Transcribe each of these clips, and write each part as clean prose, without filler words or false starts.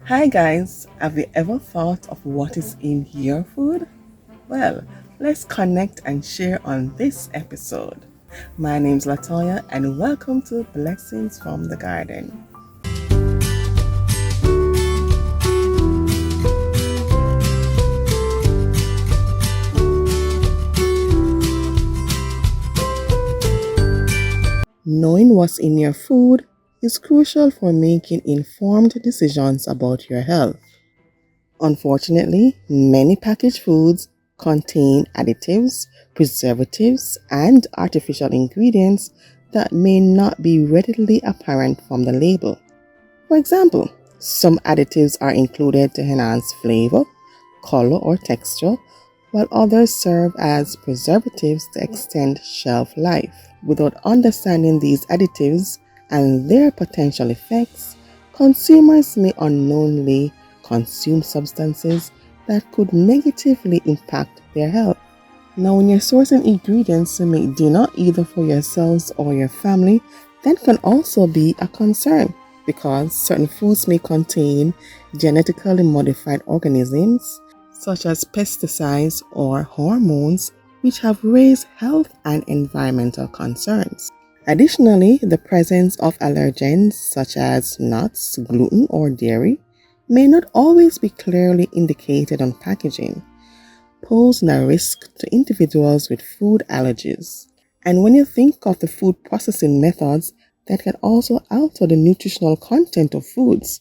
Hi guys, have you ever thought of what is in your food? Well, let's connect and share on this episode. My name's Latoya and welcome to Blessings from the Garden. Knowing what's in your food is crucial for making informed decisions about your health. Unfortunately, many packaged foods contain additives, preservatives, and artificial ingredients that may not be readily apparent from the label. For example, some additives are included to enhance flavor, color, or texture, while others serve as preservatives to extend shelf life. Without understanding these additives and their potential effects, consumers may unknowingly consume substances that could negatively impact their health. Now, when you're sourcing ingredients to make dinner either for yourselves or your family, that can also be a concern because certain foods may contain genetically modified organisms such as pesticides or hormones, which have raised health and environmental concerns. Additionally, the presence of allergens such as nuts, gluten, or dairy may not always be clearly indicated on packaging, posing a risk to individuals with food allergies. And when you think of the food processing methods that can also alter the nutritional content of foods,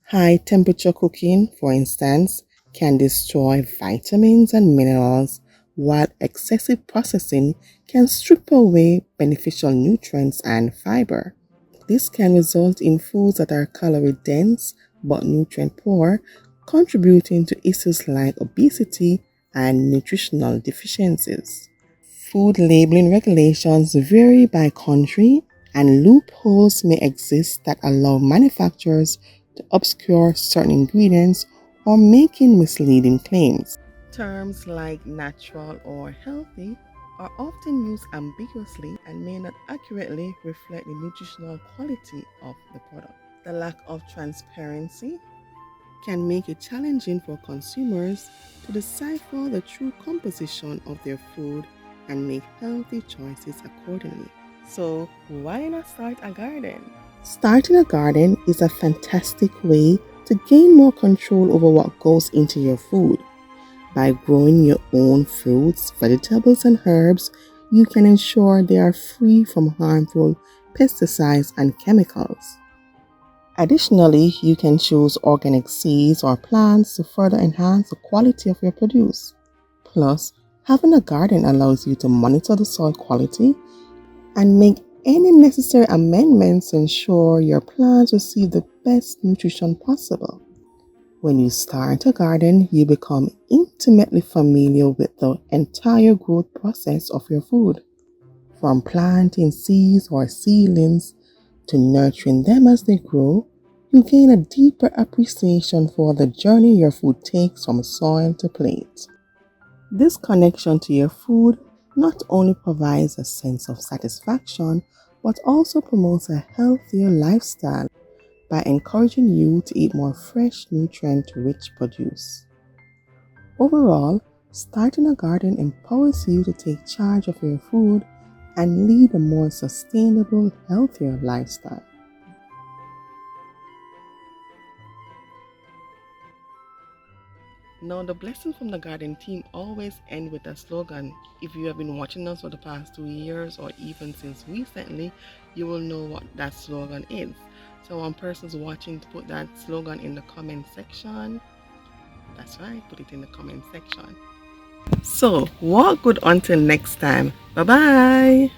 high temperature cooking, for instance, can destroy vitamins and minerals, while excessive processing can strip away beneficial nutrients and fiber. This can result in foods that are calorie dense but nutrient poor, contributing to issues like obesity and nutritional deficiencies. Food labeling regulations vary by country, and loopholes may exist that allow manufacturers to obscure certain ingredients or making misleading claims. Terms like natural or healthy are often used ambiguously and may not accurately reflect the nutritional quality of the product. The lack of transparency can make it challenging for consumers to decipher the true composition of their food and make healthy choices accordingly. So, why not start a garden? Starting a garden is a fantastic way to gain more control over what goes into your food. By growing your own fruits, vegetables, and herbs, you can ensure they are free from harmful pesticides and chemicals. Additionally, you can choose organic seeds or plants to further enhance the quality of your produce. Plus, having a garden allows you to monitor the soil quality and make any necessary amendments to ensure your plants receive the best nutrition possible. When you start a garden, you become intimately familiar with the entire growth process of your food, from planting seeds or seedlings to nurturing them as they grow. You gain a deeper appreciation for the journey your food takes from soil to plate. This connection to your food not only provides a sense of satisfaction, but also promotes a healthier lifestyle by encouraging you to eat more fresh, nutrient-rich produce. Overall, starting a garden empowers you to take charge of your food and lead a more sustainable, healthier lifestyle. Now, the Blessing from the Garden team always end with a slogan. If you have been watching us for the past 2 years or even since recently, you will know what that slogan is. So one person's watching to put that slogan in the comment section. That's right, put it in the comment section. So, walk good until next time. Bye bye.